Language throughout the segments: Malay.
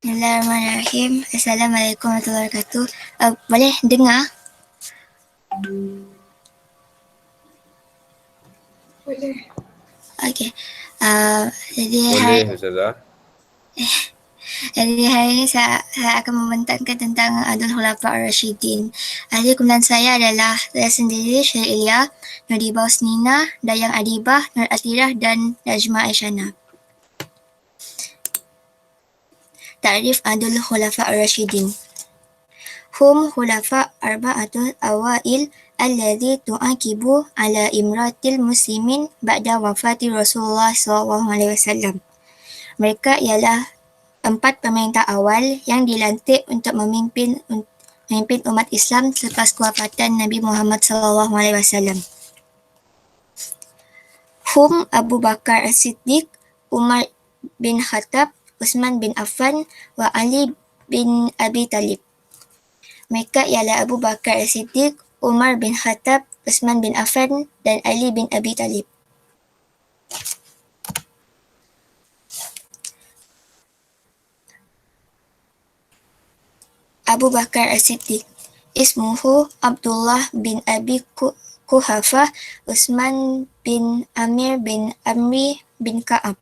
Bismillahirrahmanirrahim. Assalamualaikum warahmatullahi wabarakatuh. Boleh dengar? Boleh. Okey. Jadi Boleh Ustazah. hari ini saya akan membentangkan tentang Adul Khulafa Ar-Rasyidin. Ahli kemudian saya adalah saya sendiri, Syed Ilya, Nurdiba Usnina, Dayang Adibah, Nur Atirah dan Najma Aisyana. Ta'rif Adul Khulafa Ar-Rasyidin. Hum khulafa arba'atul awail alladhi tu'akibu ala imratil muslimin ba'da wafati Rasulullah SAW. Mereka ialah 4 pemerintah awal yang dilantik untuk memimpin umat Islam selepas kewafatan Nabi Muhammad SAW. Hum Abu Bakar As-Siddiq, Umar bin Khattab, Uthman bin Affan wa Ali bin Abi Talib. Mereka ialah Abu Bakar As-Siddiq, Umar bin Khattab, Uthman bin Affan dan Ali bin Abi Talib. Abu Bakar As-Siddiq. Ismuhu Abdullah bin Abi Kuhafah, Uthman bin Amir bin Amri bin Ka'ab.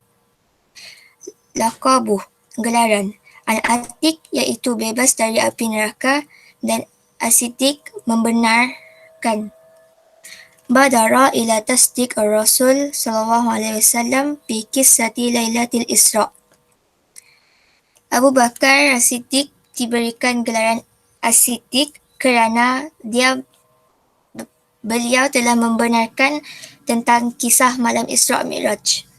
Laqabuh, gelaran. Al-Atiq iaitu bebas dari api neraka dan As-Siddiq membenarkan. Badara ila tasdiq ar-Rasul sallallahu alaihi wasallam bi qissati Lailatul Isra. Abu Bakar As-Siddiq diberikan gelaran As-Siddiq kerana beliau telah membenarkan tentang kisah malam Isra Mi'raj.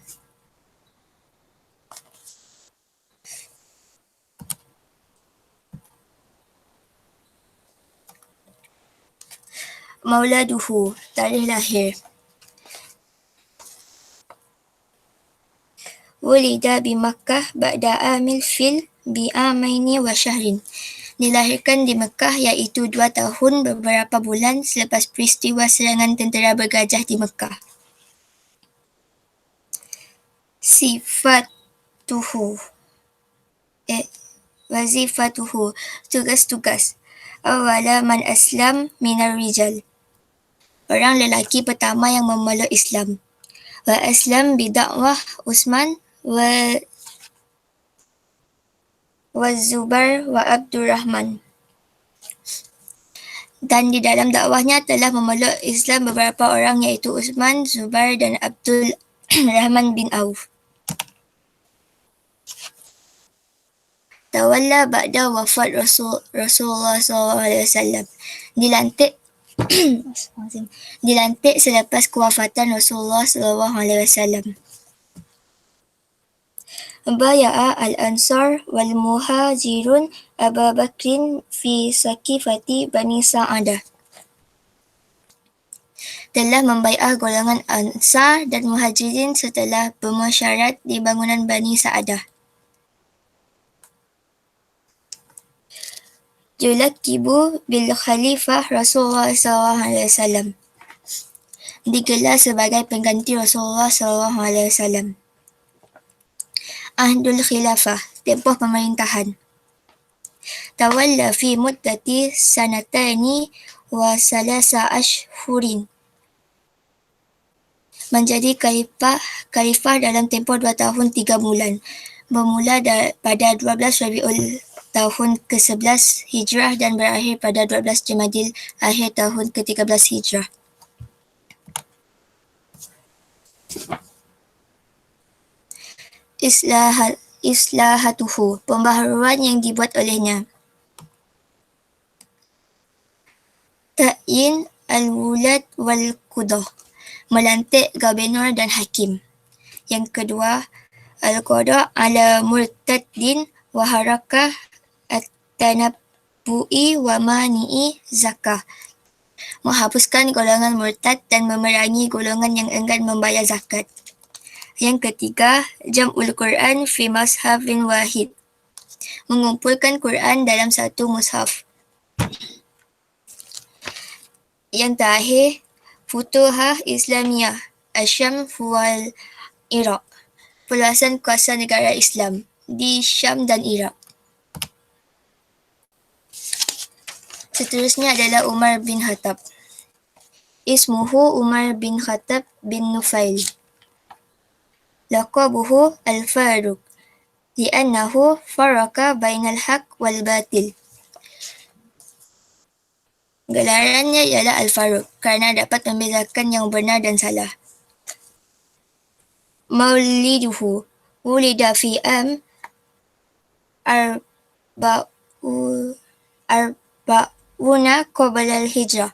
Mauladuhu, tarikh lahir. Wulida bi Makkah ba'da amil fil bi amaini wa syahrin. Dilahirkan di Mekah iaitu 2 tahun beberapa bulan selepas peristiwa serangan tentera bergajah di Mekah. Sifatuhu, wazifatuhu, tugas-tugas. Awala man aslam minar rijal. Orang lelaki pertama yang memeluk Islam. Wa aslam bidakwah Uthman wa Zubair wa Abdurrahman. Dan di dalam dakwahnya telah memeluk Islam beberapa orang iaitu Uthman, Zubair dan Abdul Rahman bin Auf. Tawalla ba'da wafat Rasulullah SAW. Dilantik selepas kewafatan Rasulullah SAW. Baya'a al-Ansar wal Muhajirun Abu Bakrin fi Sakifati Bani Sa'adah. Telah membai'ah golongan Ansar dan Muhajirin setelah bermusyarat di bangunan Bani Sa'adah. Yulakibu bil Khalifah Rasulullah SAW. Digelar sebagai pengganti Rasulullah SAW. Ahdul Khilafah, tempoh pemerintahan. Tawalla fi muddati sanatani wa salasa ashhurin. Menjadi khalifah dalam tempoh 2 tahun 3 bulan. Bermula pada 12 Rabiul tahun ke-11 Hijrah dan berakhir pada 12 Jamadil akhir tahun ke-13 Hijrah. Islahatuhu, pembaharuan yang dibuat olehnya. Ta'yin al-wulad wal-qudah, melantik gubernur dan hakim. Yang kedua, al-qada ala murtaddin wa harakah at-tanabbu'i wa mani'i zakah, menghapuskan golongan murtad dan memerangi golongan yang enggan membayar zakat. Yang ketiga, Jam'ul Quran fi Mushafin Wahid, mengumpulkan Quran dalam satu mushaf. Yang terakhir, Futuhah Islamiyah Asyam wal Iraq, perluasan kuasa negara Islam di Syam dan Iraq. Seterusnya adalah Umar bin Khattab. Ismuhu Umar bin Khattab bin Nufail. Laqabuhu Al-Faruq. Li'annahu faraka bainal haq wal batil. Gelarannya ialah Al-Faruq kerana dapat membezakan yang benar dan salah. Mauliduhu wulida fi arba'u arba'una qabla al-hijrah.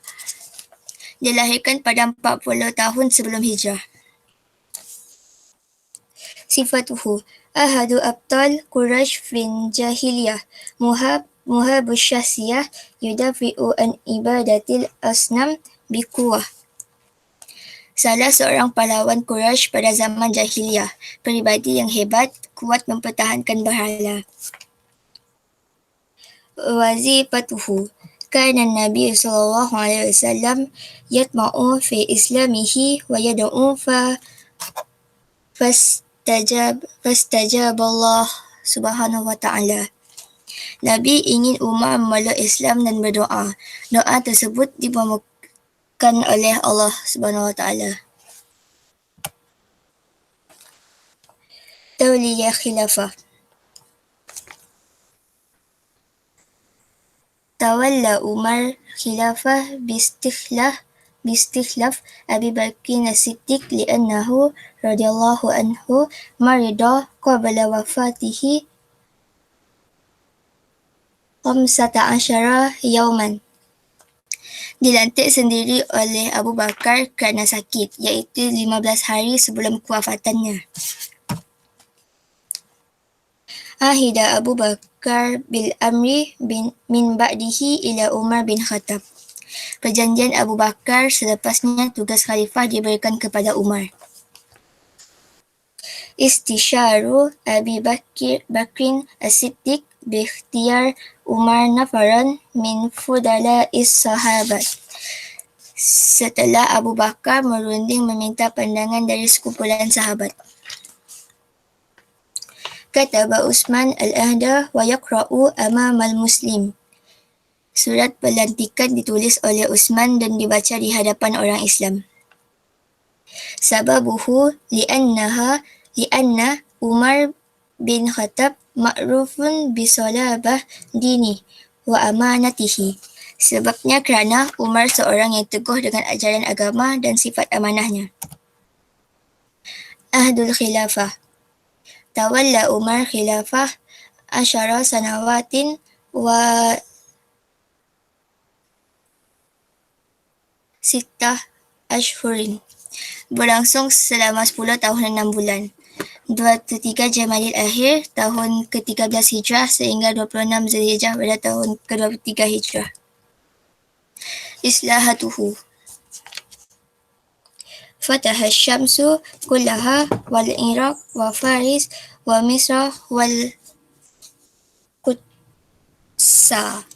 Dilahirkan pada 40 tahun sebelum hijrah. Sifatuhu ahadu abtal Quraisy fin jahiliyah muhabus syasiyah yudafi'u an ibadatil asnam biquwah. Salah seorang pahlawan Quraisy pada zaman jahiliyah, peribadi yang hebat, kuat mempertahankan berhala. Wazifatuhu kana Nabi sallallahu alaihi wasallam yatma'u fi islamihi wa yad'u fastajab Allah subhanahu wa ta'ala. Nabi ingin Umar memeluk Islam dan berdoa. Doa tersebut dimakamkan oleh Allah subhanahu wa ta'ala. Tawliyah khilafah. Tawalla Umar khilafah bistikhlaf Abi Bakr as-Siddiq li'annahu radhiyallahu anhu marida qabla wafatihi 15 yauman. Dilantik sendiri oleh Abu Bakar kerana sakit, iaitu 15 hari sebelum kewafatannya. Ahida Abu Bakar bil amri min ba'dihi ila Umar bin Khattab. Perjanjian Abu Bakar selepasnya tugas khalifah diberikan kepada Umar. Istisyaru Abi Bakrin as-Siddiq bikhtiyar Umar nafaran min fudala'is sahabat. Setelah Abu Bakar merunding meminta pandangan dari sekumpulan sahabat. Kataba Utsman al-ahda wa yaqra'u amamal muslim. Surat pelantikan ditulis oleh Utsman dan dibaca di hadapan orang Islam. Sababuhu li'anna Umar bin Khattab ma'rufun bisalabah dini wa amanatihi. Sebabnya kerana Umar seorang yang teguh dengan ajaran agama dan sifat amanahnya. Ahdul khilafah. Tawalla Umar khilafah 10 sanawatin wa 6 ashhurin. Berlangsung selama 10 tahun dan 6 bulan. 23 Jamadil Akhir tahun ke-13 Hijrah sehingga 26 Zulhijjah pada tahun ke-23 Hijrah. Islahatuhu. Fataha syamsu kullaha wal Iraq wa Faris wa Misra wal Qudsa.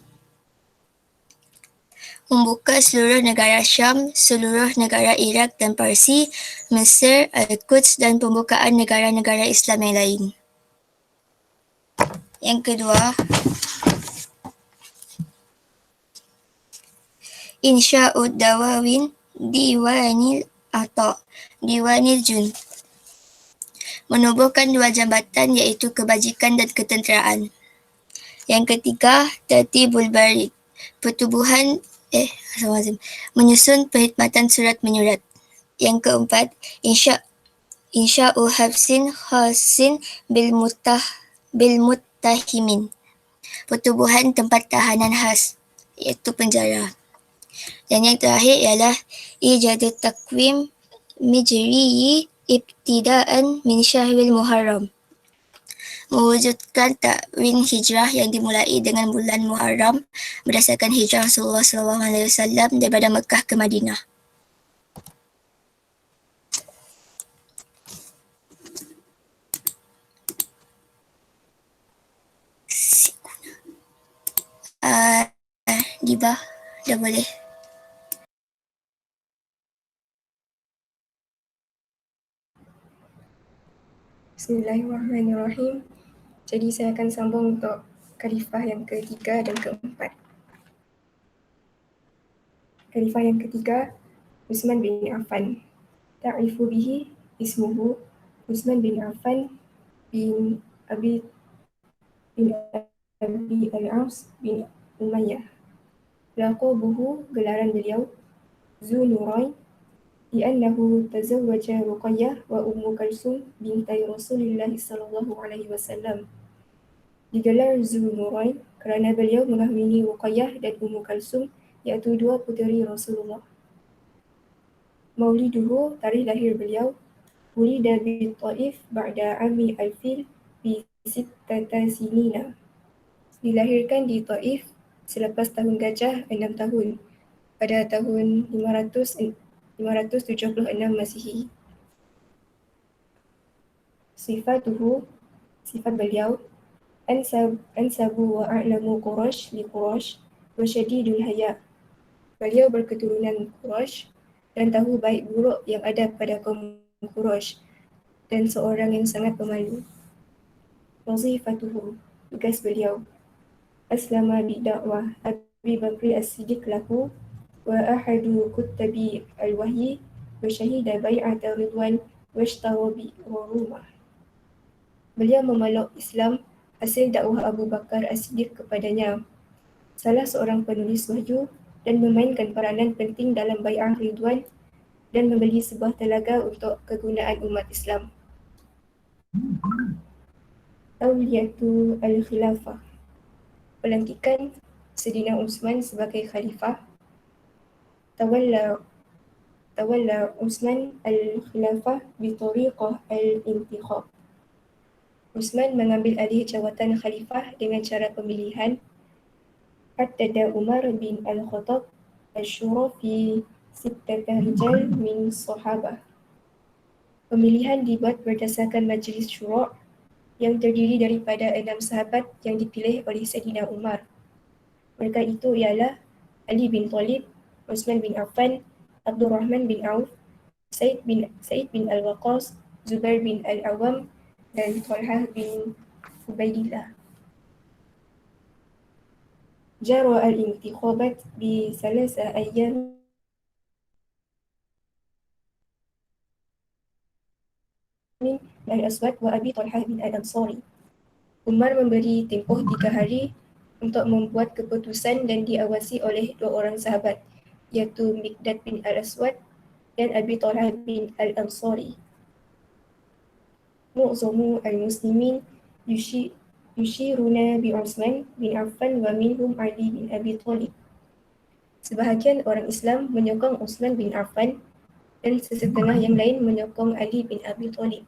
Membuka seluruh negara Syam, seluruh negara Iraq dan Parsi, Mesir, Al-Quds dan pembukaan negara-negara Islam yang lain. Yang kedua, Insya'ud Dawawin Diwanil Jun. Menubuhkan 2 jambatan iaitu kebajikan dan ketenteraan. Yang ketiga, Tertibul Barid. Menyusun perkhidmatan surat menyurat. Yang keempat, Insya'u Habsin Khasin bil Muttahimin. Pertubuhan tempat tahanan khas, iaitu penjara. Dan yang terakhir ialah Ijadu Takwim Mijriyi Ibtidaan min Syahril Muharram. Mewujudkan takwim hijrah yang dimulai dengan bulan Muharram berdasarkan hijrah Rasulullah SAW daripada Mekah ke Madinah. Dibah, dah boleh. Bismillahirrahmanirrahim. Jadi saya akan sambung untuk khalifah yang ketiga dan keempat. Khalifah yang ketiga, Utsman bin Affan. Ta'rifu bihi ismuhu Utsman bin Affan bin Abi bin Abi al-As bin Umayyah. Laqabuhu gelaran beliau Zunurain li'annahu tazawwaja Ruqayyah wa Ummu Kalsum bintai Rasulillah sallallahu alaihi wasallam. Digelar Zunurain kerana beliau mengahwini Ruqayyah dan Ummu Kalsum iaitu dua puteri Rasulullah. Mauliduhu tarikh lahir beliau Wulida bi Taif ba'da ami al-fil bi sittata sinina. Dilahirkan di Taif selepas tahun gajah 6 tahun pada tahun 576 Masihi. Sifatuhu, sifat beliau, ansabu wa a'lamu Quraisy li Quraisy wa syadidul haya. Beliau berketurunan Quraisy dan tahu baik buruk yang ada pada kaum Quraisy dan seorang yang sangat pemalu. Wazifatuhu, tugas beliau, aslama bidakwah Abi Bakri As-Siddiq lahu wa ahadu kuttabi al-wahyi wa syahida bai'ata ridwan wa ishtara bi rumah. Beliau memeluk Islam hasil dakwah Abu Bakar As-Siddiq kepadanya, salah seorang penulis wahyu, dan memainkan peranan penting dalam bai'ah ridwan dan membeli sebuah telaga untuk kegunaan umat Islam. Tauliyatu al-Khilafah, pelantikan Sayyidina Utsman sebagai khalifah. Tawalla Utsman al-Khilafah bi tariqah al-intikhab. Utsman mengambil alih jawatan khalifah dengan cara pemilihan. Haddada Umar bin Al-Khattab al-Shura fi sittata rijal min sahabah. Pemilihan dibuat berdasarkan majlis syura yang terdiri daripada 6 sahabat yang dipilih oleh Sayyidina Umar. Mereka itu ialah Ali bin Thalib, Utsman bin Affan, Abdurrahman bin Auf, Said bin Al-Waqqas, Zubair bin Al-Awwam, dan Talhah bin Ubaidillah. Jara al-intikhabat bi salasa ayyam min Al-Aswad wa Abi Talhah bin Al-Ansari. Umar memberi tempoh 3 hari untuk membuat keputusan dan diawasi oleh 2 orang sahabat, iaitu Miqdad bin Al-Aswad dan Abi Talhah bin Al-Ansari. Mu'zamu al-muslimin yushiruna bi Utsman bin Affan wa minhum Ali bin Abi Thalib. Sebahagian orang Islam menyokong Utsman bin Affan dan sesetengah yang lain menyokong Ali bin Abi Thalib.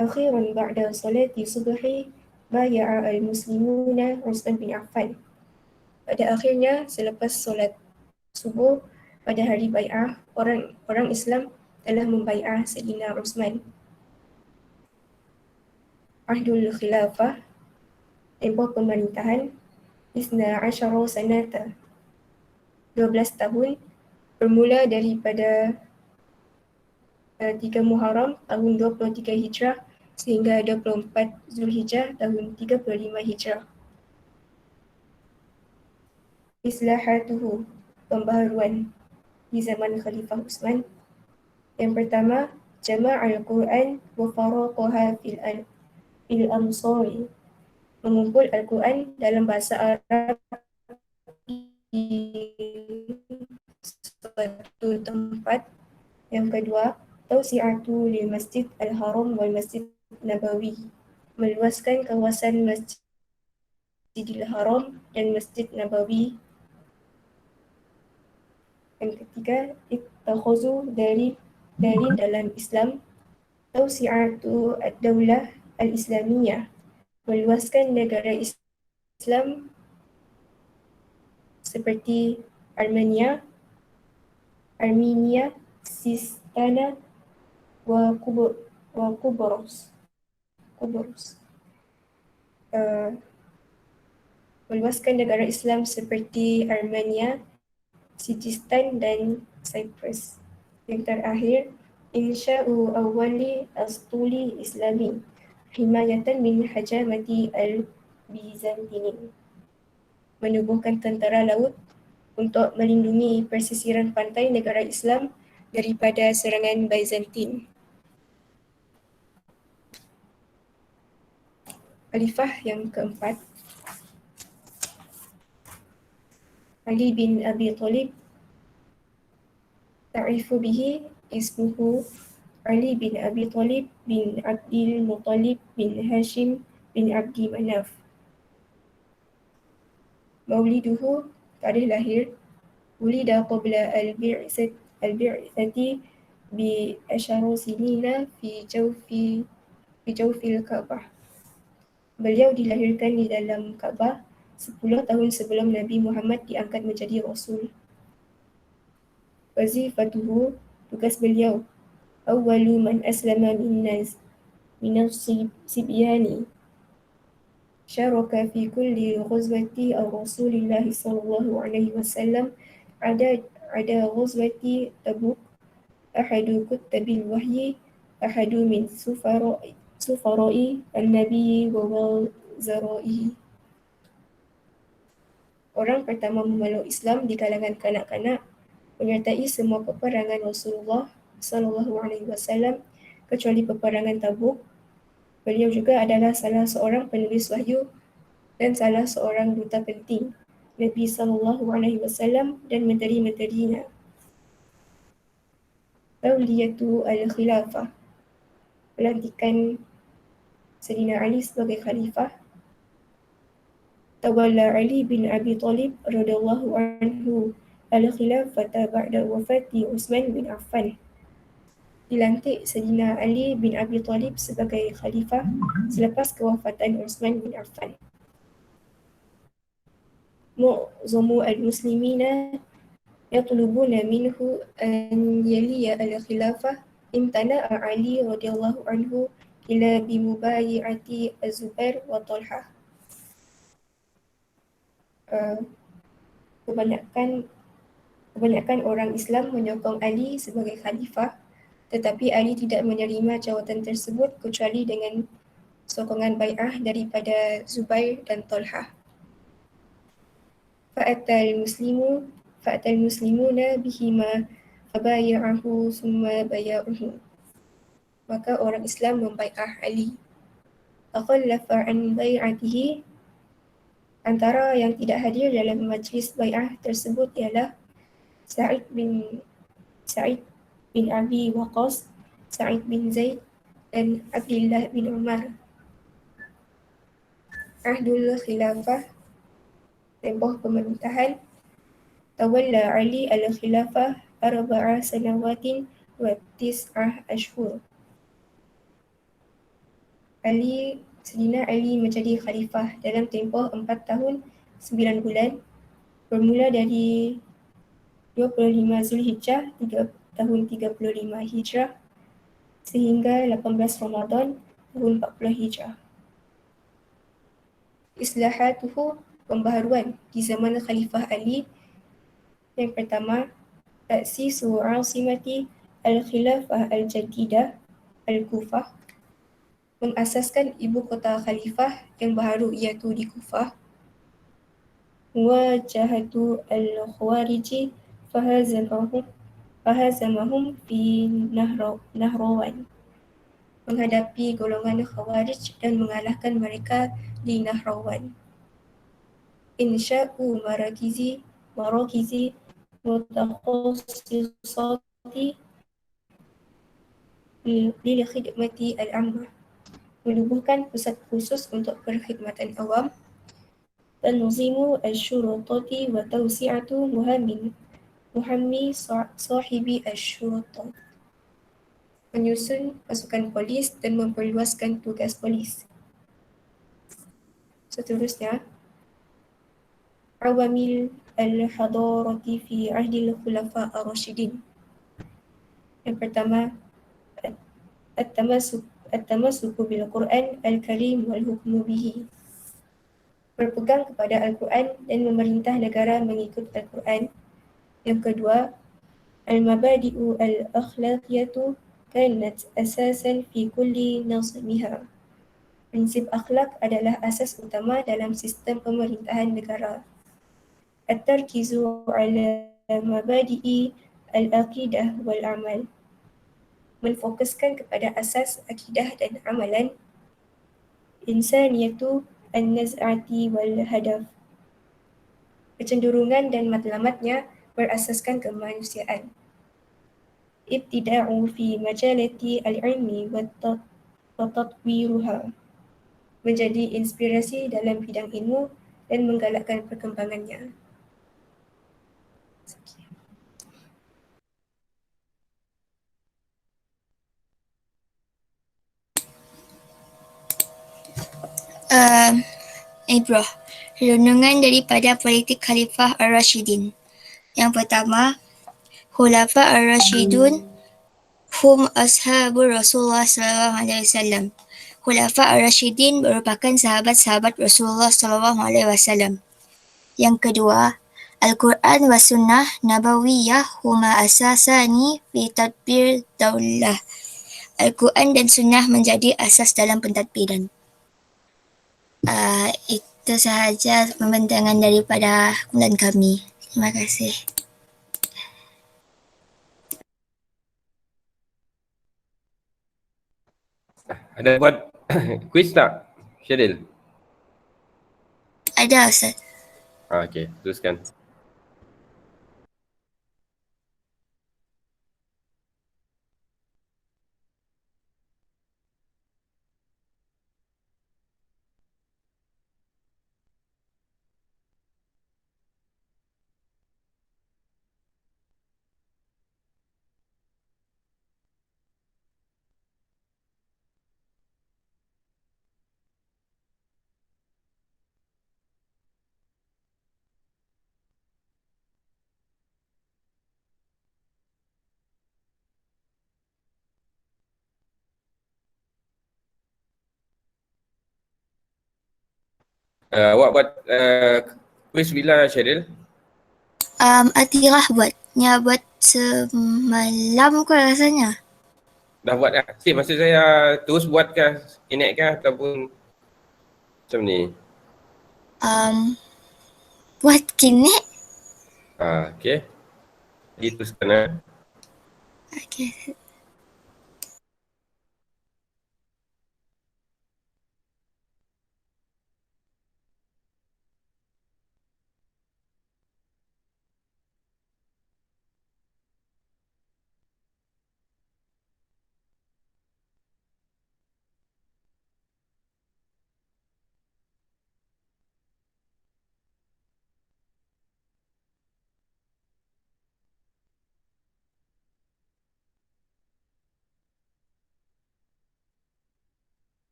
Akhiran ba'da salati subhi baya'a al-muslimuna Utsman bin Affan. Pada akhirnya, selepas solat subuh pada hari bai'ah, orang Islam telah membai'ah Sayyidina Utsman. Ahdul Khilafah, tempoh pemerintahan, Isna Asyara Sanata, 12 tahun, bermula daripada 3 Muharram tahun 23 Hijrah sehingga 24 Zulhijjah tahun 35 Hijrah. Islahatuhu, pembaharuan di zaman Khalifah Utsman. Yang pertama, Jama' al-Quran wa faraqaha fil amsari, mengumpul Al-Quran dalam bahasa Arab di suatu tempat. Yang kedua, Tausi'atu lil Masjid Al-Haram wal Masjid Nabawi, meluaskan kawasan Masjidil Haram dan Masjid Nabawi. Yang ketiga, ittakhazu dalil dalam Islam. Tausi'atu ad-daulah al-Islamiyah, meluaskan negara Islam seperti Armenia, Sistana, wa Qubrus. Meluaskan negara Islam seperti Armenia, Sistan, dan Cyprus. Yang terakhir, Insya'u awwali astuli Islami, himayatan min hajamati al-Bizantini, menubuhkan tentera laut untuk melindungi pesisiran pantai negara Islam daripada serangan Byzantine. Khalifah yang keempat, Ali bin Abi Thalib. Ta'rifu bihi ismuhu Ali bin Abi Thalib bin Abdul Muttalib bin Hashim bin Abdi Manaf. Mauliduhu, tarikh lahir, wulida qabla al-bi'thati bi asyara sinina fi jawfil Ka'bah. Beliau dilahirkan di dalam Ka'bah 10 tahun sebelum Nabi Muhammad diangkat menjadi Rasul. Wazifatuhu, tugas beliau, awwalu man aslama minas sibyani. Syaraka fi kulli ghazwati Rasulillah sallallahu alaihi wasallam ada ghazwati Tabuk, ahadu kuttabil wahyi, ahadu min sufarai an-nabi wa wazaraihi. Orang pertama memeluk Islam di kalangan kanak-kanak, menyertai semua peperangan Rasulullah sallallahu alaihi wasallam kecuali peperangan Tabuk. Beliau juga adalah salah seorang penulis wahyu dan salah seorang duta penting Nabi sallallahu alaihi wasallam dan menteri-menterinya. Tauliyatu al-khilafah, pelantikan Sayyidina Ali sebagai khalifah. Tawalla Ali bin Abi Thalib radhiyallahu anhu al-khilafata ba'da wafati Utsman bin Affan. Dilantik Sayyidina Ali bin Abi Thalib sebagai khalifah selepas kewafatan Utsman bin Affan. Mu'zamu al-muslimina yatlubuna minhu an yaliya al-khilafah, imtana'a Ali radhiyallahu anhu ila bimubayi'ati Az-Zubair wa Talha. Kebanyakan orang Islam menyokong Ali sebagai khalifah, tetapi Ali tidak menerima jawatan tersebut kecuali dengan sokongan bai'ah daripada Zubair dan Talha. Fa'atal muslimuna bihima fabaya'ahu summa baya'uhu. Maka orang Islam membai'ah Ali. Takhallafa an bai'atihi. Antara yang tidak hadir dalam majlis bai'ah tersebut ialah Sa'id bin Abi Waqqas, Sa'id bin Zaid dan Abdullah bin Umar. Ahdul khilafah, tempoh pemerintahan. Tawalla Ali al-khilafah arba'a sanawatin wa tis'ah ashhur. Sayyidina Ali menjadi khalifah dalam tempoh 4 tahun 9 bulan, bermula dari 25 Zulhijjah tahun 35 Hijrah sehingga 18 Ramadan tahun 40 Hijrah. Islahatuhu, pembaharuan di zaman Khalifah Ali. Yang pertama, Ta'sisu Asimati Al-Khilafah Al-Jadidah Al-Kufah, mengasaskan ibu kota khalifah yang baharu iaitu di Kufah. Wajahatu al-Khawariji fahazamahum fi Nahrawan, menghadapi golongan Khawarij dan mengalahkan mereka di Nahrawan. Insya'u marakizi mutakhassisati lil khidmati al-ammah, menubuhkan pusat khusus untuk perkhidmatan awam. Tanzimu asy-syurutati wa tawsi'atu muhammi sahibi asy-syurutah, menyusun pasukan polis dan memperluaskan tugas polis. Seterusnya, awamil al-hadarati fi ahdil khulafa ar-rasyidin. Yang pertama, at-tamassuku bil Quran al-Karim wal hukmu bihi, berpegang kepada Al-Quran dan memerintah negara mengikut Al-Quran. Yang kedua, al-mabadi'u al-akhlaqiyatu kanat asasan fi kulli nazmiha, prinsip akhlak adalah asas utama dalam sistem pemerintahan negara. التركيز على مبادئ العقيدة والعمل, menfokuskan kepada asas akidah dan amalan, insaniyatu an-naz'ati wal hadaf, kecenderungan dan matlamatnya berasaskan kemanusiaan, ibtida'u fi majalati al-ilmi wa tatwiruha, menjadi inspirasi dalam bidang ilmu dan menggalakkan perkembangannya. Ibrah, renungan daripada politik Khalifah Ar-Rashidin. Yang pertama, Khulafa Ar-Rashidun hum ashabur Rasulullah SAW. Khulafa Ar-Rashidin merupakan sahabat-sahabat Rasulullah SAW. Yang kedua, Al-Quran wa Sunnah Nabawiyah huma asasani fi tadbir daulah. Al-Quran dan Sunnah menjadi asas dalam pentadbiran. Itu sahaja pembincangan daripada kumpulan kami. Terima kasih. Ada buat quiz tak, Syaril? Ada, Ustaz. Okey, teruskan. Awak buat quiz bila, Syaril? Atirah buat semalam kot rasanya. Dah buat dah? Maksud saya terus buatkah, inatkah ataupun macam ni? Buat kini. Okey. Jadi teruskan. Okay.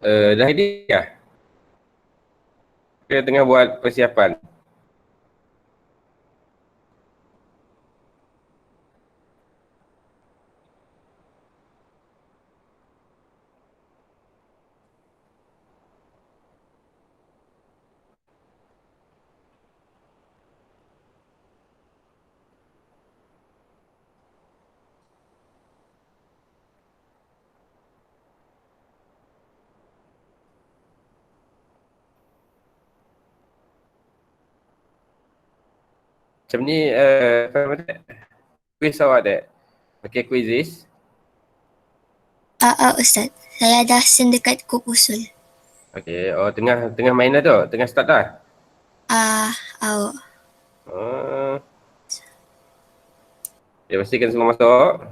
Dah ready kah? Kita tengah buat persiapan. Macam ni, quiz awak tak? Pakai quizzes. Ustaz. Saya dah send dekat grup usul. Okey, tengah main dah tu? Tengah start dah? Awak. Ya, pastikan semua masuk.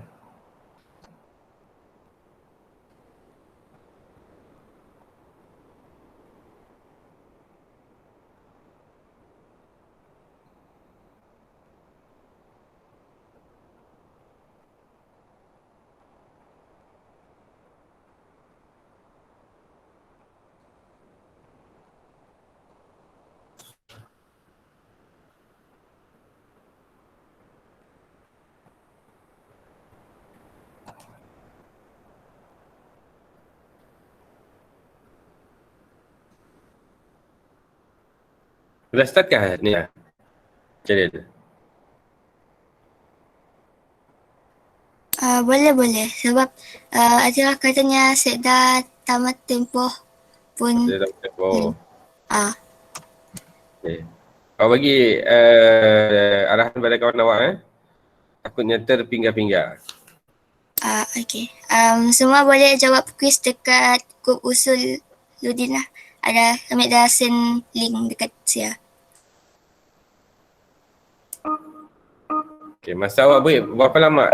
Dah start kah ni? Syaril? Boleh. Sebab adalah katanya saya dah tamat tempoh pun. Saya dah tempoh. Ah, Okay. Kau bagi arahan pada kawan awak takutnya terpinggah-pinggah. okay. Semua boleh jawab kuis dekat grup usul Ludin lah. Ada, kami dah send link dekat saya. Okay, masa awak berapa lama?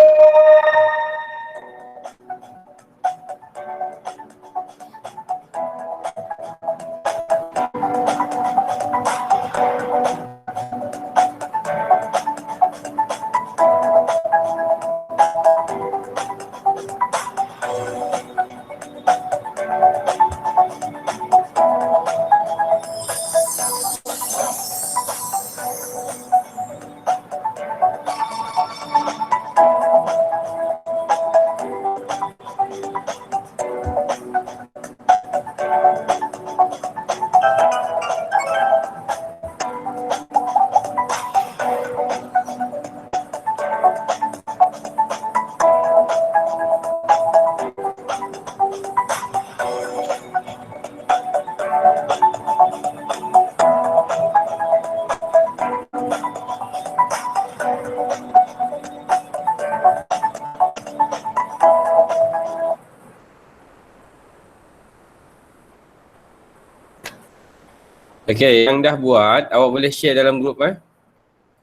Okay, yang dah buat, awak boleh share dalam grup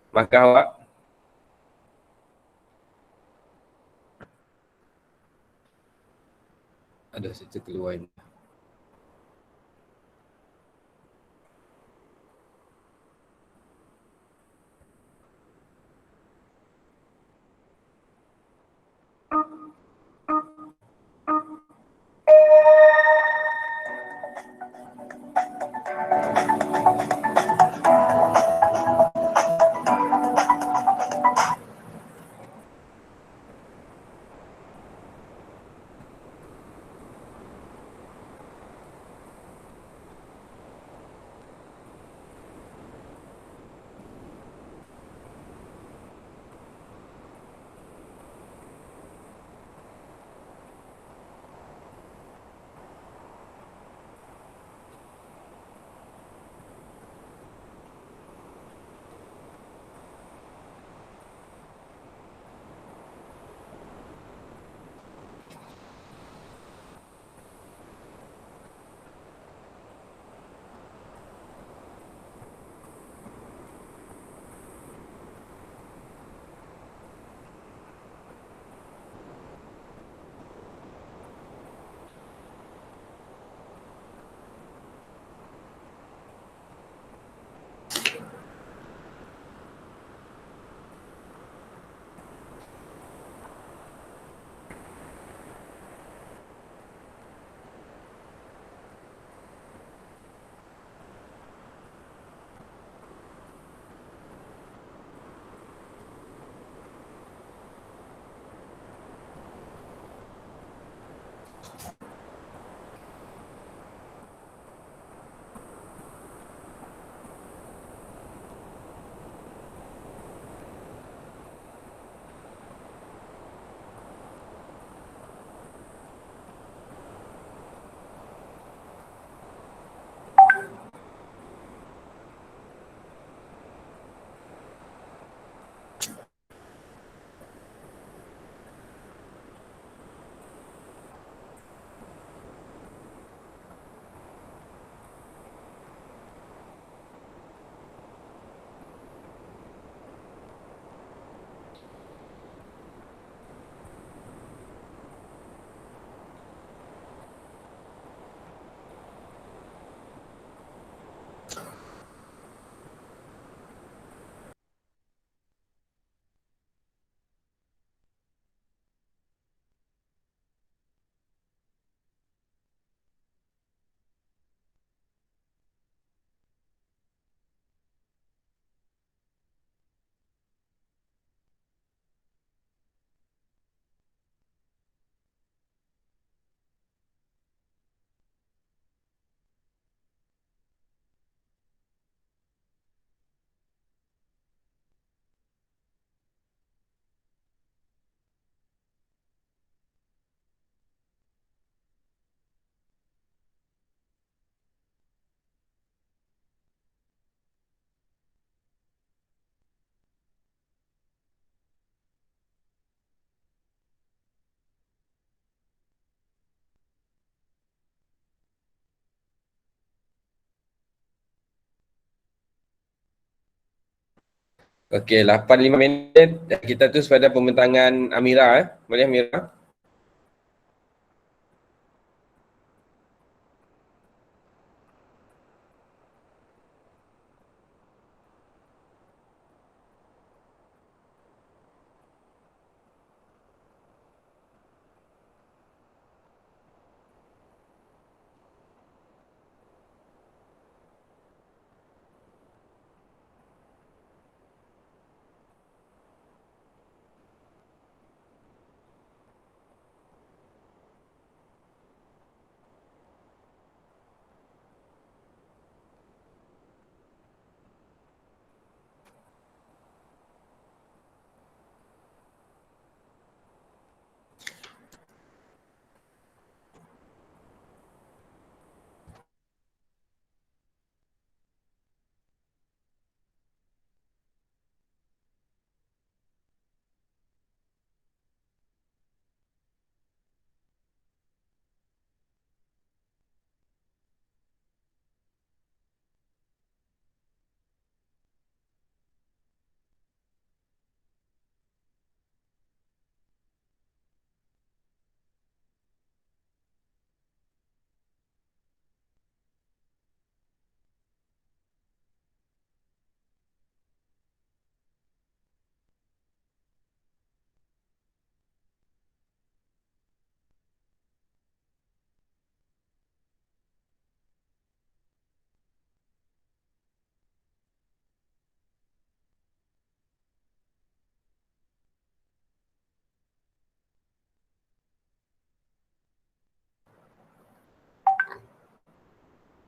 markah awak. Ada saya terkeluar ni. Okey, 8:05. Kita terus pada pembentangan Amira. Boleh Amira?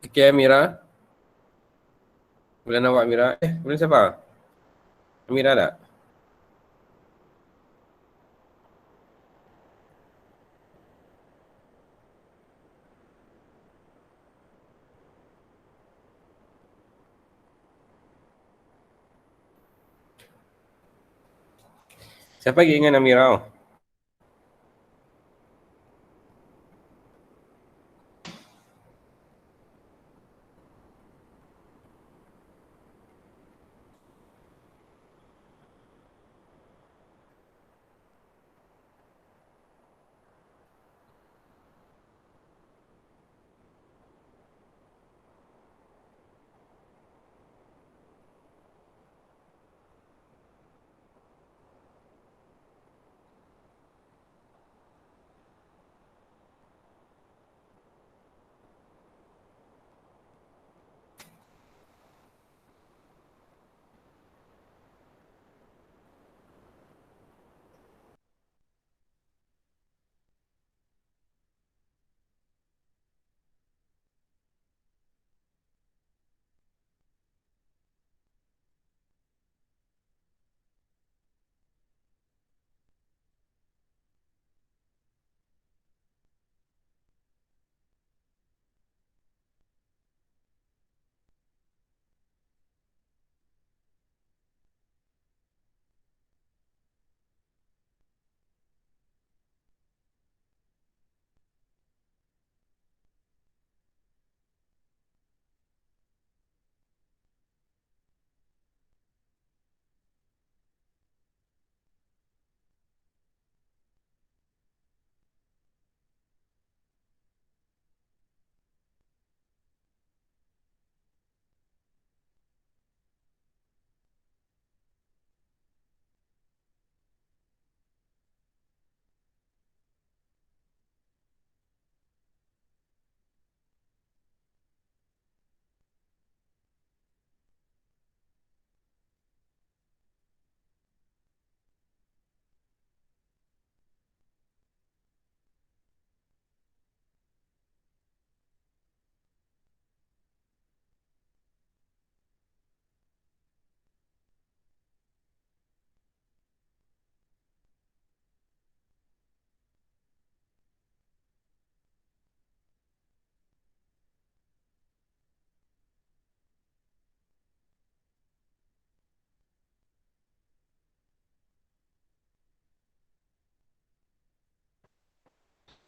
Okey Amira. Bulan awak Amira. Bulan siapa? Amira tak? Siapa lagi dengan Amira?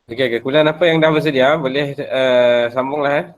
Okey, kumpulan apa yang dah bersedia boleh sambunglah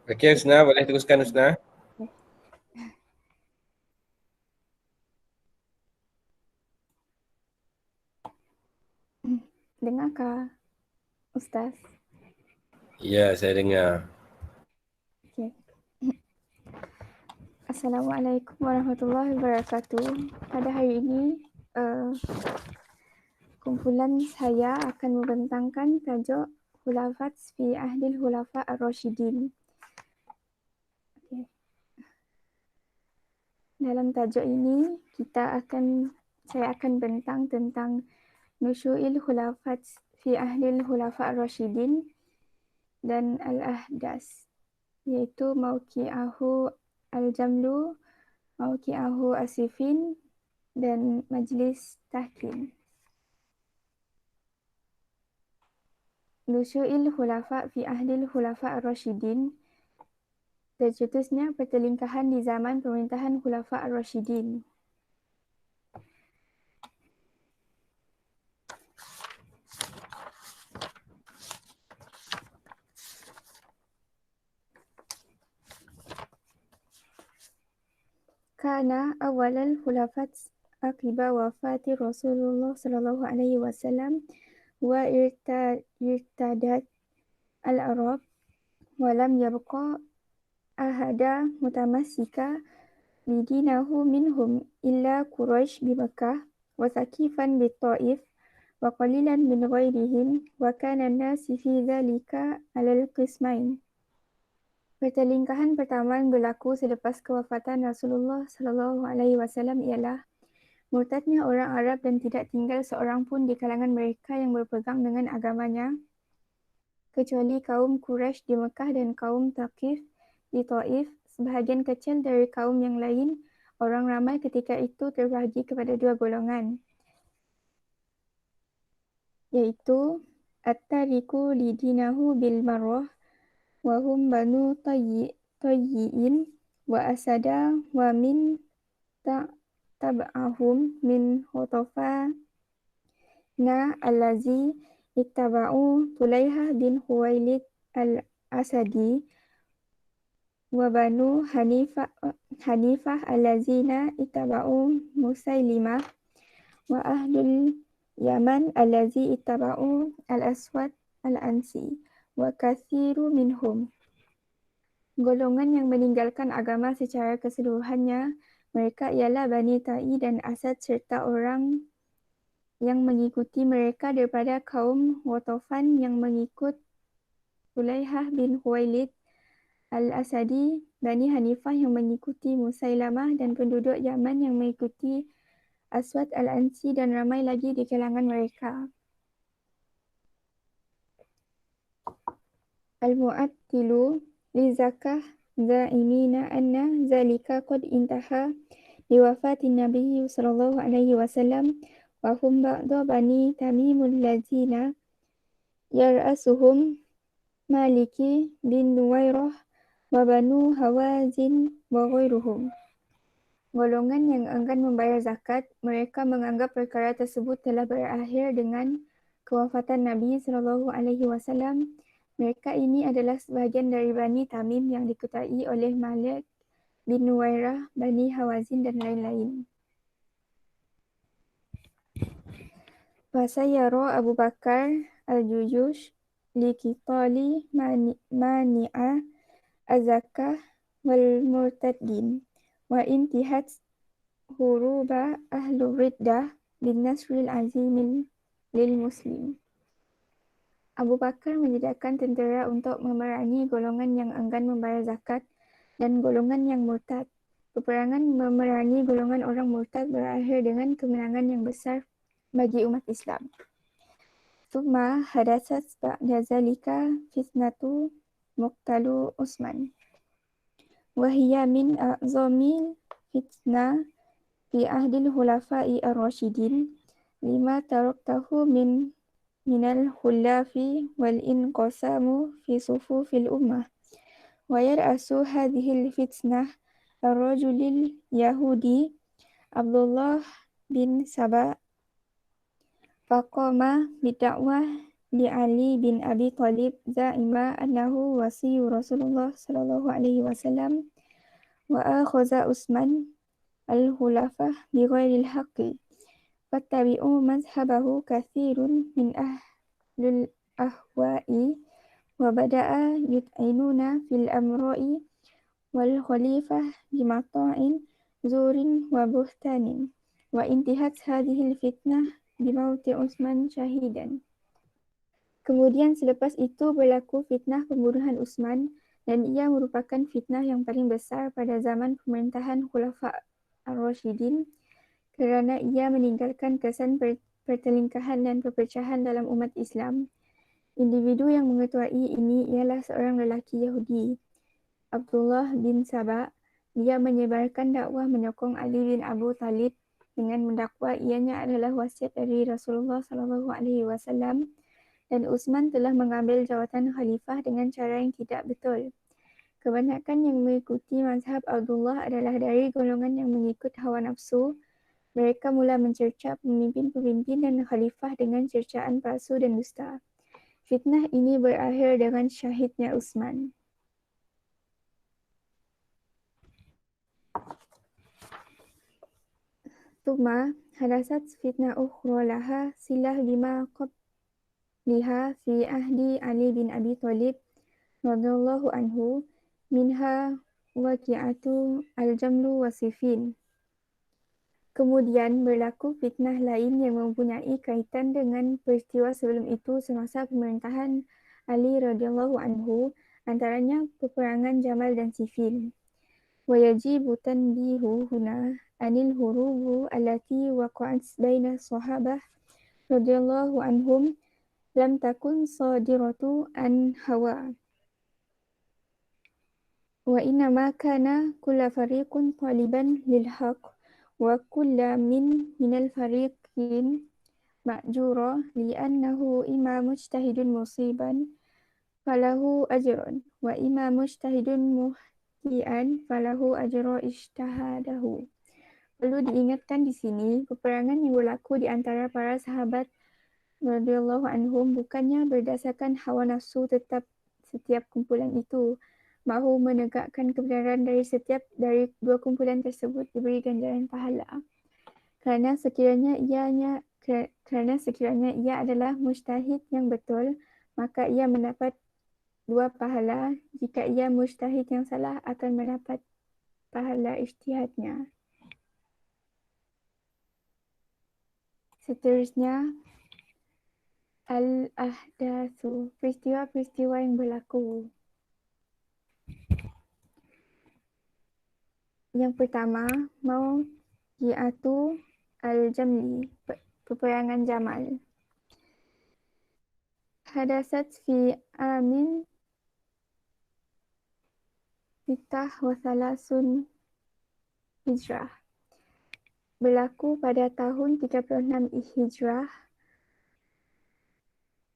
Okey Husna, boleh teruskan Husna. Dengarkah Ustaz? Ya, saya dengar. Okay. Assalamualaikum warahmatullahi wabarakatuh. Pada hari ini, kumpulan saya akan membentangkan tajuk Khulafat fi Ahdil Khulafa Ar-Rasyidin. Okay. Dalam tajuk ini, saya akan bentang tentang Nusyu'il Khulafat fi Ahdil Khulafa Ar-Rasyidin dan Al-Ahdas, iaitu Mauqi'ahu Al-Jamlu, Mauqi'ahu Asifin, dan Majlis Tahkim. Nusyu'il Khulafa fi Ahdil Khulafa Ar-Rasyidin, tercetusnya pertelingkahan di zaman pemerintahan Khulafa Ar-Rasyidin. Kana awalal khulafat akiba wafati Rasulullah sallallahu alaihi wasallam wa irtadat al-Arab wa lam yabqa ahada mutamassika bidinahu minhum illa Quraisy bi Makkah wa Thaqifan bi Taif wa qalilan min ghairihim wa kana an-nasi fi dhalika alal qismain. Pertelingkahan pertama yang berlaku selepas kewafatan Rasulullah sallallahu alaihi wasallam ialah murtadnya orang Arab dan tidak tinggal seorang pun di kalangan mereka yang berpegang dengan agamanya kecuali kaum Quraisy di Mekah dan kaum Thaqif di Taif. Sebahagian kecil dari kaum yang lain, orang ramai ketika itu terbahagi kepada dua golongan, yaitu at-tariku lidinahu bil marwah wa hum banu tayyi'in wa asada wa min tab'ahum min Hutafana allazi ittaba'u Tulaiha bin Huwailid al-Asadi wa banu Hanifah allazina ittaba'u Musailimah wa ahlul Yaman allazi ittaba'u al-Aswad al-Ansi wa kathiru minhum. Golongan yang meninggalkan agama secara keseluruhannya, mereka ialah Bani Ta'i dan Asad serta orang yang mengikuti mereka daripada kaum Watofan yang mengikut Tulaihah bin Huwailid al-Asadi, Bani Hanifah yang mengikuti Musailamah dan penduduk Yaman yang mengikuti Aswad al-Ansi dan ramai lagi di kalangan mereka. Al-Mu'attilu li zakah za'imina anna zalika qad intaha li wafatin Nabi sallallahu alaihi wasallam wa hum ba'da bani Tamimul ladzina yar'asuhum Maliki bin Nuwairah wa banu Hawazin wa ghairuhum. Golongan yang enggan membayar zakat, mereka menganggap perkara tersebut telah berakhir dengan kewafatan Nabi sallallahu alaihi wasallam. Mereka ini adalah sebahagian dari Bani Tamim yang dikutai oleh Malik bin Nuwairah, Bani Hawazin dan lain-lain. Fasayyara Abu Bakar al-Juyush liqitali mani'a az-zakah wal murtadin wa intihat huruba ahlu riddah bin nasril azimil lil muslim. Abu Bakar menyediakan tentera untuk memerangi golongan yang enggan membayar zakat dan golongan yang murtad. Peperangan memerangi golongan orang murtad berakhir dengan kemenangan yang besar bagi umat Islam. Tsumma hadatsat ba'da zalika fitnatu muqtalu Utsman. Wa hiya min a'zamil fitnah fi ahdil khulafa'i ar-rasyidin lima taraktahu minal khulafi wal inqasamu fi sufufil ummah wa yar'asu hadhil fitnah ar-rajulil yahudi Abdullah bin Saba faqama bid'awah لعلي بن أبي طالب زعم أنه وصي رسول الله صلى الله عليه وسلم وأخذ عثمان الخلافة بغير الحق فاتبعوا مذهبه كثير من أهل الأهواء وبدأ يطعنون في الأمراء والخليفة بمقطع زور وبهتان وانتهت هذه الفتنة بموت عثمان شهيدا. Kemudian selepas itu berlaku fitnah pembunuhan Utsman dan ia merupakan fitnah yang paling besar pada zaman pemerintahan Khulafa Ar-Rasyidin kerana ia meninggalkan kesan pertelingkahan dan perpecahan dalam umat Islam. Individu yang mengetuai ini ialah seorang lelaki Yahudi, Abdullah bin Saba. Dia menyebarkan dakwah menyokong Ali bin Abu Talib dengan mendakwa ianya adalah wasiat dari Rasulullah SAW dan Utsman telah mengambil jawatan khalifah dengan cara yang tidak betul. Kebanyakan yang mengikuti mazhab Abdullah adalah dari golongan yang mengikut hawa nafsu. Mereka mula mencerca pemimpin-pemimpin dan khalifah dengan cercaan palsu dan dusta. Fitnah ini berakhir dengan syahidnya Utsman. Thumma hadasat fitnah ukhra laha silah bima liha fi ahdi Ali bin Abi Talib radhiyallahu anhu minha waqi'atu al-jamlu wa Siffin. Kemudian berlaku fitnah lain yang mempunyai kaitan dengan peristiwa sebelum itu semasa pemerintahan Ali radhiyallahu anhu, antaranya peperangan Jamal dan Siffin. Wa yajibu tanbihu huna anil hurubu allati waqa'at baina sahabah radhiyallahu anhum lam takun sadiratu an hawa wa innama kana kulla fariqun taliban lil haqq wa kulla minal fariqin ma'jura li'annahu imma mujtahidun musiban falahu ajrun wa imma mujtahidun muhtian falahu ajra ijtihadahu. Perlu diingatkan di sini peperangan yang berlaku di antara para sahabat radhiyallahu anhum bukannya berdasarkan hawa nafsu, tetap setiap kumpulan itu mahu menegakkan kebenaran dari dua kumpulan tersebut diberi ganjaran pahala kerana sekiranya ia adalah mujtahid yang betul, maka ia mendapat 2 pahala. Jika ia mujtahid yang salah, akan mendapat pahala ijtihadnya. Seterusnya al-ahdatsu, peristiwa-peristiwa yang berlaku. Yang pertama, mauqi'atu al-jamli, peperangan Jamal. Hadasat fi amin Sitah wa Thalasun Hijrah. Berlaku pada tahun 36 Hijrah.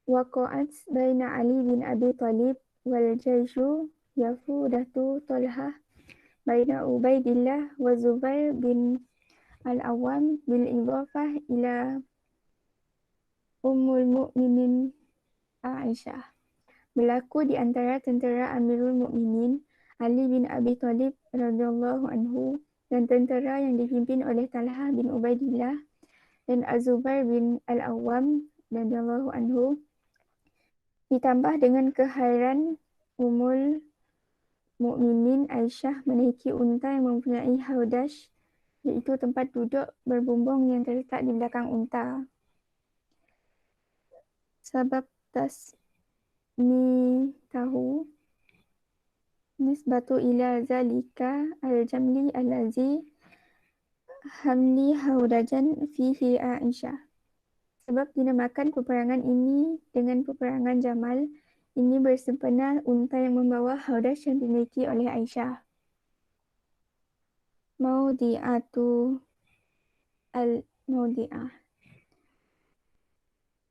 Waqa'at baina Ali bin Abi Talib wal jaishu yafudatu Talhah baina Ubaidillah wa Zubair bin Al-Awwam bil idhafah ila Ummul Mukminin Aisyah. Berlaku di antara tentera Amirul Mukminin Ali bin Abi Talib radhiyallahu anhu dan tentera yang dipimpin oleh Talhah bin Ubaidillah dan Az-Zubair bin Al-Awwam radhiyallahu anhu, ditambah dengan kehadiran Ummul Mukminin Aisyah menaiki unta yang mempunyai haudash, iaitu tempat duduk berbumbung yang terletak di belakang unta. Sebab tasmitahu nisbatu ila zalika al-jamli allazi hamli haudajan fihi Aisyah. Sebab dinamakan peperangan ini dengan peperangan Jamal, ini bersempena unta yang membawa haudash yang dimiliki oleh Aisyah. Maudi'atu al-Maudi'ah,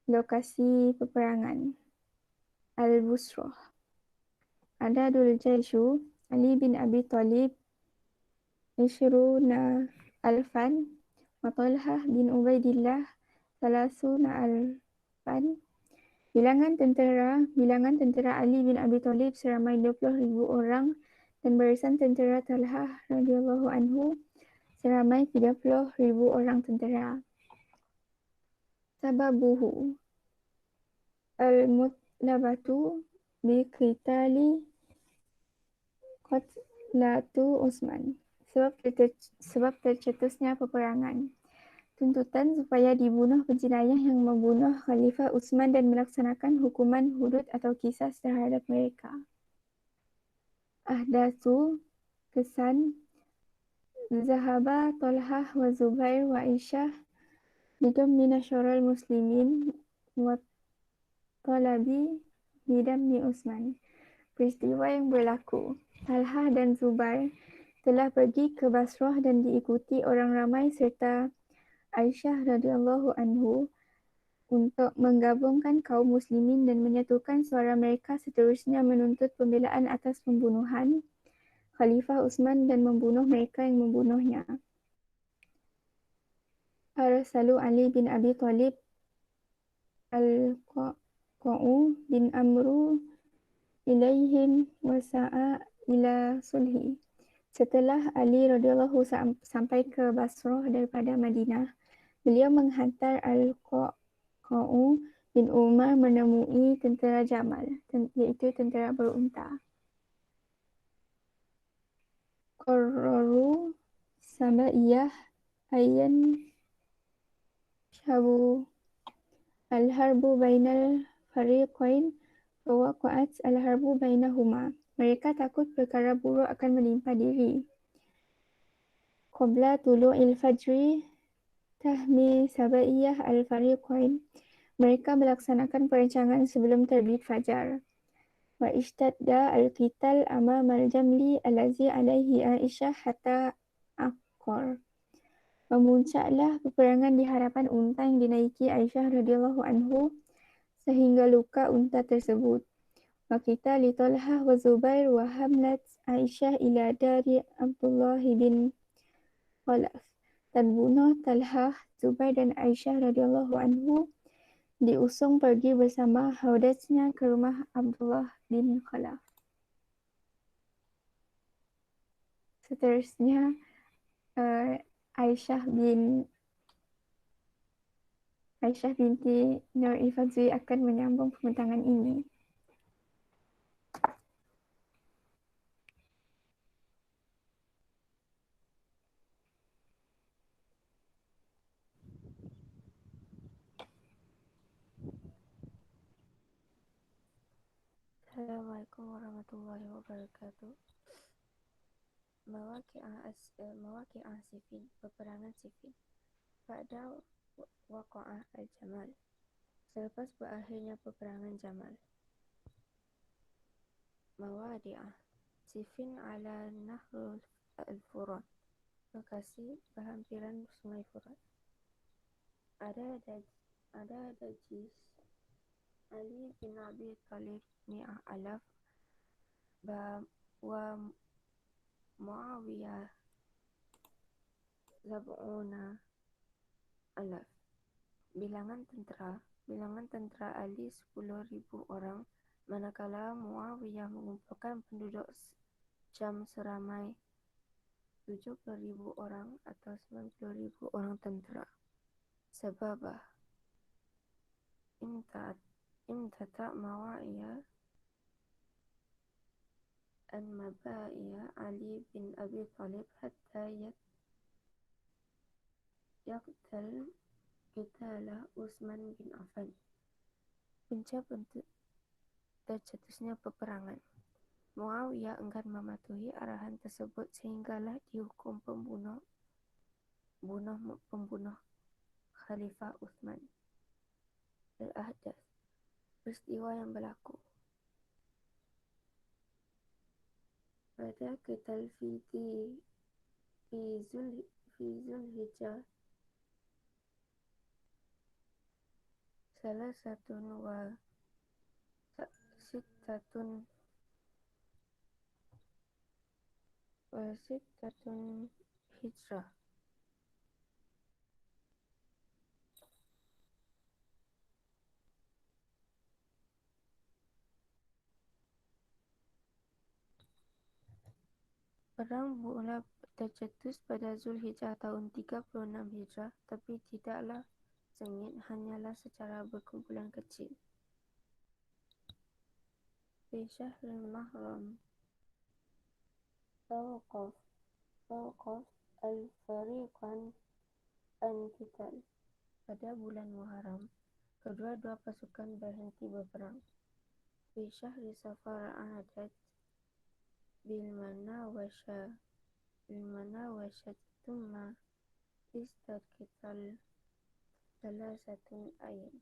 lokasi peperangan. Al-Busrah. Adadul Jaishu Ali bin Abi Talib Ishruna Alfan wa Talhah bin Ubaidillah Salasuna Alfan Bilangan tentera Ali bin Abi Thalib seramai 20,000 orang dan barisan tentera Talhah radhiyallahu anhu seramai 30,000 orang tentera. Sababuhu al-mutlabatu bi qitali qatlatu Utsman. Sebab tercetusnya peperangan. Tuntutan supaya dibunuh penjenayah yang membunuh Khalifah Utsman dan melaksanakan hukuman hudud atau kisas terhadap mereka. Ahdatsu kesan Zahaba Tolhah wa Zubair wa Aisyah bidam minasyaral muslimin wa talabi bidamni Utsman. Peristiwa yang berlaku. Talhah dan Zubair telah pergi ke Basrah dan diikuti orang ramai serta Aisyah radhiyallahu anhu untuk menggabungkan kaum muslimin dan menyatukan suara mereka seterusnya menuntut pembelaan atas pembunuhan Khalifah Utsman dan membunuh mereka yang membunuhnya. Arsalu Ali bin Abi Thalib al-Qa'u bin Amru ilaihim wasa'a ila sulhi. Setelah Ali radhiyallahu sampai ke Basrah daripada Madinah, beliau menghantar Al-Qa'u bin Umar menemui tentera Jamal, iaitu tentera berunta. Qarraru Sabaiyah ayyan syabu al-harbu bainal fariqain wa waqa'at al-harbu bainahuma. Mereka takut perkara buruk akan menimpa diri. Qabla tulu'il fajri tahmi Sabaiyah al-fariqain. Mereka melaksanakan perancangan sebelum terbit fajar. Wa ishtadda al-qital amama al-jamli allazi alaihi Aisyah hatta aqar. Memuncaklah peperangan di hadapan unta yang dinaiki Aisyah radhiyallahu anhu sehingga luka unta tersebut. Wa qitali Talhah wa Zubair wa hamlat Aisyah ila dari Abdullah bin Khalaf. Dan bunuh Talhah, Zubair dan Aisyah radhiyallahu anhu diusung pergi bersama haudatnya ke rumah Abdullah bin Khalaf. Seterusnya Aisyah binti Nur Ifazwi akan menyambung pembentangan ini. Assalamualaikum warahmatullahi wabarakatuh. Mawaqi'ah Siffin, peperangan Siffin. Pada waqa'ah al-Jamal, selepas berakhirnya peperangan Jamal. Mawadi'ah Siffin ala Nahrul al-Furat, lokasi berhampiran sungai Furat. Ada Dajis Ali bin Abi Thalib mi'ah alaf wa Muawiyah sab'una alaf. Bilangan tentera Ali 10,000 orang, manakala Muawiyah mengumpulkan penduduk Syam seramai 70,000 orang atau 90,000 orang tentera. Sebabah imtata Muawiyah an mabai'a Ali bin Abi Thalib hatta yaqtal qitala Utsman bin Affan. Punca bentuk tercetusnya peperangan. Muawiyah enggan mematuhi arahan tersebut sehinggalah dihukum pembunuh Khalifah Utsman. Al-Ahdath, peristiwa yang berlaku. Pada qital fi Zulhijjah salah satu wa sittatun hijrah. Perang mula tercetus pada Zulhijjah tahun 36 Hijrah, tapi tidaklah sengit, hanyalah secara berkumpulan kecil. Fi Syahril Muharram tawaqaf al-fariqan an-qital. Pada bulan Muharram, kedua-dua pasukan berhenti berperang. Fi Syahri Safar ahadat bil manawashat thumma istad qital salasatun ayam.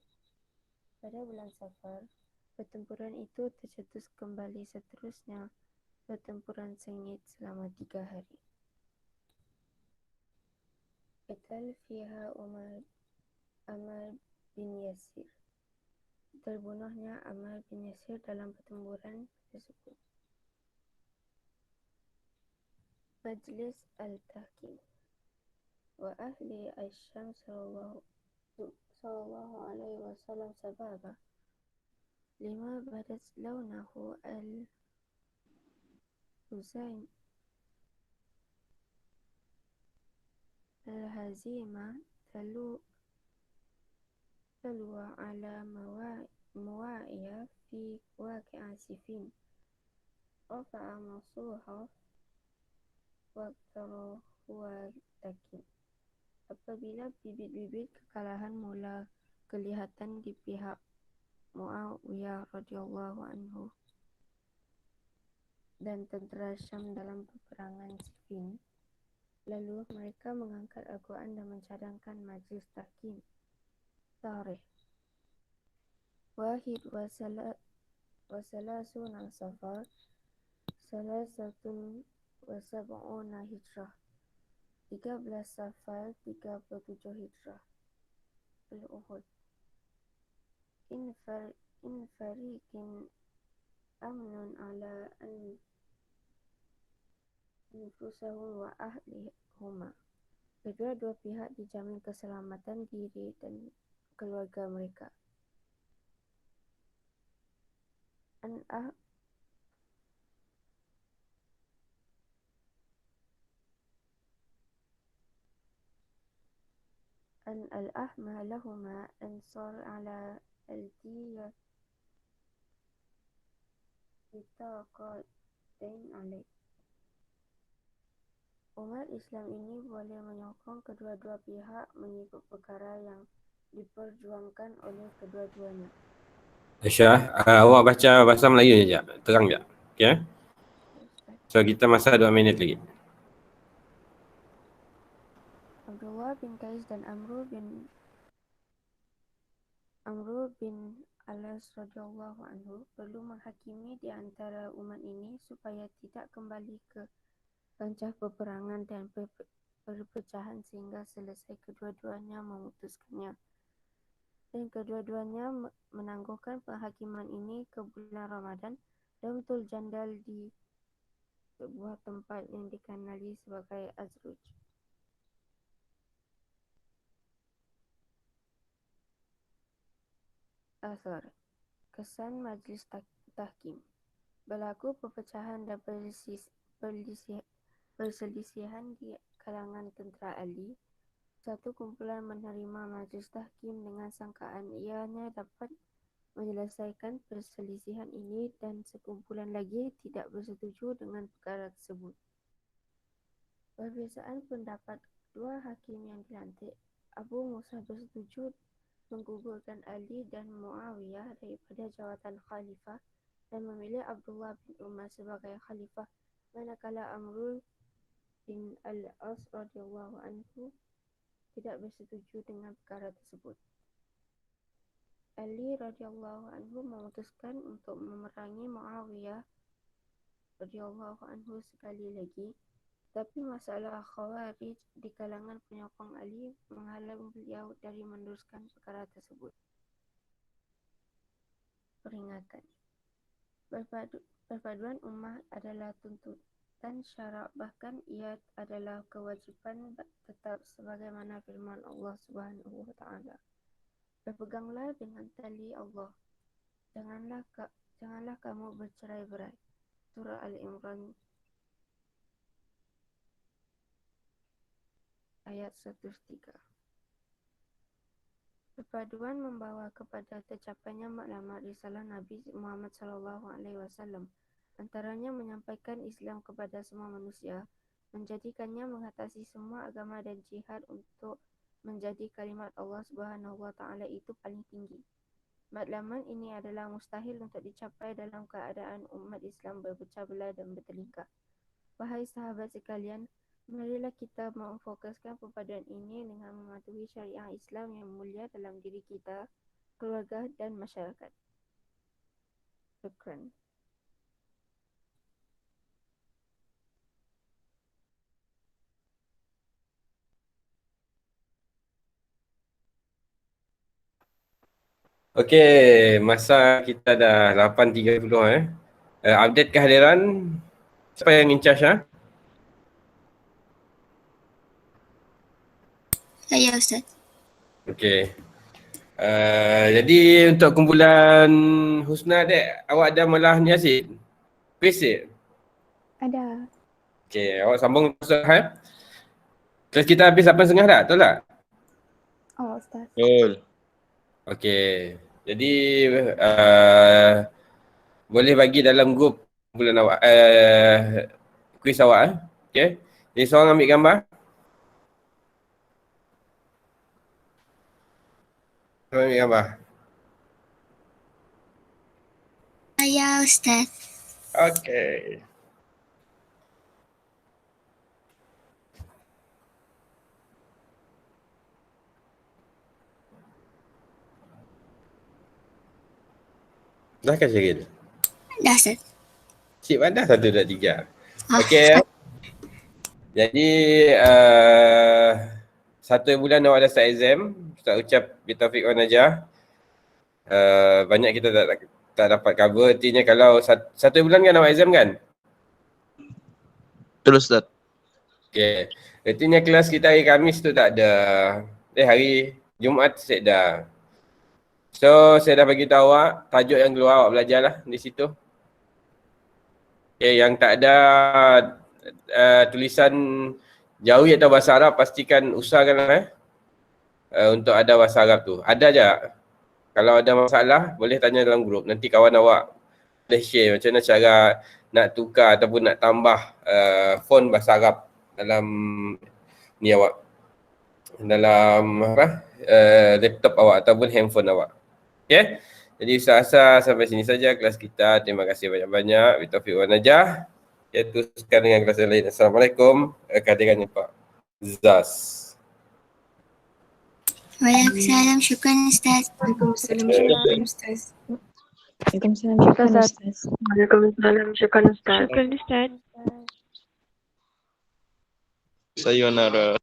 Pada bulan Safar, pertempuran itu tercetus kembali, seterusnya pertempuran sengit selama 3 hari. Qital fiha Ammar bin Yasir. Terbunuhnya Ammar bin Yasir dalam pertempuran tersebut. Majlis Al-Tahkim. Wa ahli Asyam sallallahu alaihi wasallam sababa lima badat launahu al-huzain al-hazima talwa ala Muawiyah fi waqi'a Siffin. Rafa'a masuhaf waqtara huwa takin. Apabila bibit-bibit kekalahan mula kelihatan di pihak Muawiyah radhiyallahu anhu dan tentera Syam dalam peperangan Siffin, lalu mereka mengangkat Al-Quran dan mencadangkan majlis tahkim. Tarikh Wahid wa salasuna Safar salasatun wa sab'una Hijrah. 13 Safar 37 Hijrah. Al-Uhud. In fariqin amnun ala anfusahum wa ahlihuma. Kedua-dua pihak dijamin keselamatan diri dan keluarga mereka. An al-ahma lahuma ansar ala al-diyah bitaqadain alaih. Umat Islam ini boleh menyokong kedua-dua pihak mengikut perkara yang diperjuangkan oleh kedua-duanya. Aisyah, awak baca bahasa Melayu je, terang je. Okay? So kita masa 2 minit lagi. Abdullah bin Qais dan Amru bin Alas radhiyallahu anhu perlu menghakimi di antara umat ini supaya tidak kembali ke kancah peperangan dan perpecahan sehingga selesai kedua-duanya memutuskannya. Dan kedua-duanya menangguhkan penghakiman ini ke bulan Ramadan dan betul jandal di sebuah tempat yang dikenali sebagai Azruj. Asar. Kesan majlis tahkim. Berlaku perpecahan dan perselisihan di kalangan tentera Ali. Satu kumpulan menerima majlis tahkim dengan sangkaan ianya dapat menyelesaikan perselisihan ini dan sekumpulan lagi tidak bersetuju dengan perkara tersebut. Perbezaan pendapat dua hakim yang dilantik, Abu Musa bersetuju menggugurkan Ali dan Muawiyah daripada jawatan khalifah dan memilih Abdullah bin Umar sebagai khalifah, manakala Amr bin Al-As radhiyallahu anhu tidak bersetuju dengan perkara tersebut. Ali radhiyallahu anhu memutuskan untuk memerangi Muawiyah radhiyallahu anhu sekali lagi, tapi masalah Khawarij di kalangan penyokong Ali menghalang beliau dari meneruskan perkara tersebut. Peringatan. Perpaduan ummah adalah tuntutan syarak, bahkan ia adalah kewajipan tetap sebagaimana firman Allah Subhanahu wa taala. Berpeganglah dengan tali Allah. Janganlah kamu bercerai-berai. Surah Al-Imran ayat 103. Perpaduan membawa kepada tercapainya maklumat risalah Nabi Muhammad SAW, antaranya menyampaikan Islam kepada semua manusia, menjadikannya mengatasi semua agama dan jihad untuk menjadi kalimat Allah Subhanahu Wa Taala itu paling tinggi. Matlamat ini adalah mustahil untuk dicapai dalam keadaan umat Islam berpecah belah dan bertelingkah. Wahai sahabat sekalian, marilah kita memfokuskan perpaduan ini dengan mematuhi syariah Islam yang mulia dalam diri kita, keluarga dan masyarakat. Syukran. Okey, masa kita dah 8.30 update kehadiran. Siapa yang in charge Saya Ustaz. Okey. Jadi untuk kumpulan Husna dek, awak ada malah ni asyik? Quiz je? Ada. Okey, awak sambung masuk kelas kita habis 8.30 dah, betul tak? Oh, Ustaz. Betul. Okey. Jadi boleh bagi dalam grup kumpulan awak quiz awak Okey. Jadi seorang ambil gambar. Seorang ambil gambar. Saya Ustaz. Okey. Dah kan Syaril? Dah Ustaz. Cik dah 1, 2, 3. Ah, Okey. Jadi 1 bulan awak dah start exam. Ustaz ucap bitaufiq wa najah. Banyak kita tak dapat cover. Artinya kalau 1 bulan kan awak exam kan? Betul Ustaz. Okey. Artinya kelas kita hari Khamis tu tak ada. Hari Jumaat set dah. So saya dah bagi tahu awak tajuk yang keluar awak belajarlah di situ. Okey, yang tak ada tulisan Jawi atau bahasa Arab pastikan usahakan untuk ada bahasa Arab tu. Ada je. Kalau ada masalah boleh tanya dalam grup. Nanti kawan awak boleh share macam mana cara nak tukar ataupun nak tambah font bahasa Arab dalam ni awak. Dalam laptop awak ataupun handphone awak. Okey. Jadi usaha sampai sini saja kelas kita. Terima kasih banyak-banyak. Bitaufiq wa najah. Kita teruskan dengan kelas yang lain. Assalamualaikum. Kehadirannya Pak Zaz. Waalaikumsalam. Syukran Ustaz. Waalaikumsalam. Syukran Ustaz. Waalaikumsalam. Syukran Ustaz. Waalaikumsalam. Syukran Ustaz. Syukran Ustaz. Sayonara.